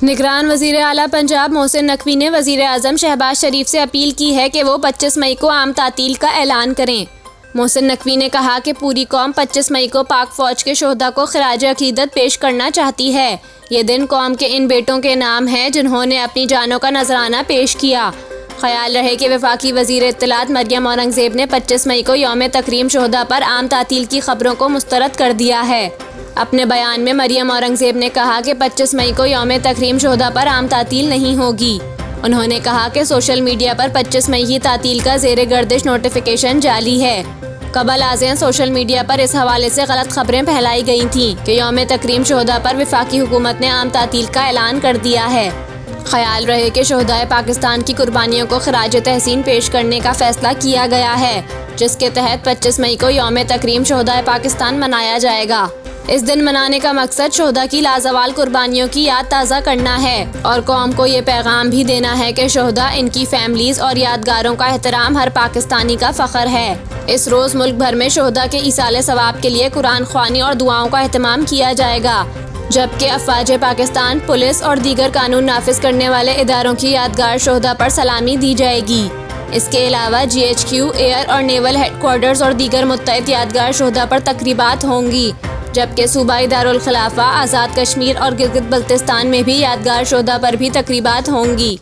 نگران وزیر اعلیٰ پنجاب محسن نقوی نے وزیر اعظم شہباز شریف سے اپیل کی ہے کہ وہ 25 مئی کو عام تعطیل کا اعلان کریں۔ محسن نقوی نے کہا کہ پوری قوم 25 مئی کو پاک فوج کے شہداء کو خراج عقیدت پیش کرنا چاہتی ہے۔ یہ دن قوم کے ان بیٹوں کے نام ہے جنہوں نے اپنی جانوں کا نذرانہ پیش کیا۔ خیال رہے کہ وفاقی وزیر اطلاعات مریم اورنگزیب نے 25 مئی کو یوم تکریم شہداء پر عام تعطیل کی خبروں کو مسترد کر دیا ہے۔ اپنے بیان میں مریم اورنگزیب نے کہا کہ 25 مئی کو یوم تکریم شہداء پر عام تعطیل نہیں ہوگی۔ انہوں نے کہا کہ سوشل میڈیا پر 25 مئی کی تعطیل کا زیر گردش نوٹیفیکیشن جعلی ہے۔ قبل ازیں سوشل میڈیا پر اس حوالے سے غلط خبریں پھیلائی گئی تھیں کہ یوم تکریم شہداء پر وفاقی حکومت نے عام تعطیل کا اعلان کر دیا ہے۔ خیال رہے کہ شہدائے پاکستان کی قربانیوں کو خراج تحسین پیش کرنے کا فیصلہ کیا گیا ہے، جس کے تحت 25 مئی کو یوم تکریم شہدائے پاکستان منایا جائے گا۔ اس دن منانے کا مقصد شہداء کی لازوال قربانیوں کی یاد تازہ کرنا ہے اور قوم کو یہ پیغام بھی دینا ہے کہ شہداء، ان کی فیملیز اور یادگاروں کا احترام ہر پاکستانی کا فخر ہے۔ اس روز ملک بھر میں شہداء کے ایصال ثواب کے لیے قرآن خوانی اور دعاؤں کا اہتمام کیا جائے گا، جبکہ افواج پاکستان، پولیس اور دیگر قانون نافذ کرنے والے اداروں کی یادگار شہداء پر سلامی دی جائے گی۔ اس کے علاوہ GHQ، ایئر اور نیول ہیڈ کوارٹرز اور دیگر متعدد یادگار شہداء پر تقریبات ہوں گی، جبکہ صوبائی دارالخلافہ، آزاد کشمیر اور گلگت بلتستان میں بھی یادگار شہداء پر بھی تقریبات ہوں گی۔